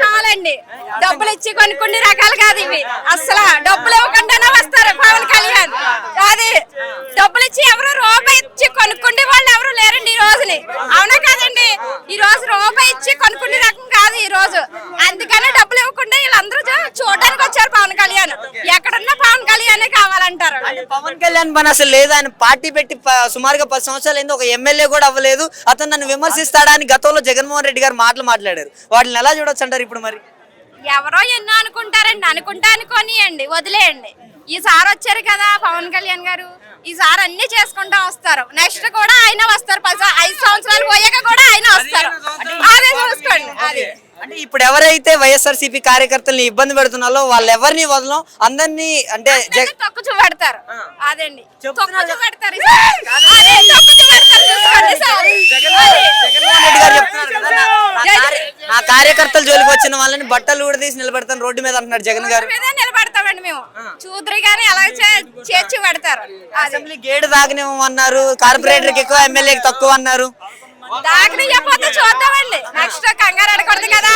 చాలండి, డబ్బులు ఇచ్చి కొన్ని రకాలు కాదు ఇవి. అసలు డబ్బులు ఇవ్వకుండానే వస్తారు పవన్ కళ్యాణ్. అది డబ్బులు ఇచ్చి ఎవరు రూపాయి ఇచ్చి కొనుక్కుంటే వాళ్ళు ఎవరు లేరండి ఈ రోజుని. అవునా కాదండి? ఈ రోజు రూపాయి ఇచ్చి కొనుక్కునే రకం కాదు ఈ రోజు. అందుకనే డబ్బులు ఇవ్వకుండా వీళ్ళందరూ చూడడానికి వచ్చారు పవన్ కళ్యాణ్. ఎక్కడున్నా పవన్ కళ్యాణ్ కావాలంటారు. పవన్ కళ్యాణ్ పని అసలు లేదు. ఆయన పార్టీ పెట్టి సుమారుగా 10 సంవత్సరాలు అయింది, ఒక ఎమ్మెల్యే కూడా అవ్వలేదు. అతను నన్ను విమర్శిస్తాడా అని గతంలో జగన్మోహన్ రెడ్డి గారు మాట్లాడారు. వాటిని ఎలా చూడొచ్చు అంటారు ఇప్పుడు? మరి ఎవరో ఎన్నో అనుకుంటారండి, అనుకోనియండి, వదిలేయండి. ఈసారి వచ్చారు కదా పవన్ కళ్యాణ్ గారు, ఈసారి అన్ని చేసుకుంటా వస్తారు. నెక్స్ట్ కూడా ఆయన వస్తారు. 5 సంవత్సరాలు పోయాక కూడా ఆయన వస్తారు. అదే చూసుకోండి. అది అంటే ఇప్పుడు ఎవరైతే వైఎస్ఆర్సీపీ కార్యకర్తల్ని ఇబ్బంది పెడుతున్నారో వాళ్ళు ఎవరిని వదలం, అందరినీ అంటే తొక్కు చూపెడతారు. అదండి జగన్మోహన్ రెడ్డి గారు చెప్తున్నారు కదా, నా కార్యకర్తల జోలికి వచ్చిన వాళ్ళని బట్టలు కూడా తీసి నిలబెడతాను రోడ్డు మీద అంటున్నారు జగన్ గారు. నిలబెడతామండి మేము. చూద్దరు గానీ ఎలా చేర్చి పెడతారు. అసెంబ్లీ గేట్ దాగనివ్వమన్నారు, కార్పొరేటర్కి ఎక్కువ, ఎమ్మెల్యేకి తక్కువ అన్నారు. దాకా చెప్పొద్దు, చూద్దామండి. నెక్స్ట్ కంగారు అడగకూడదు కదా.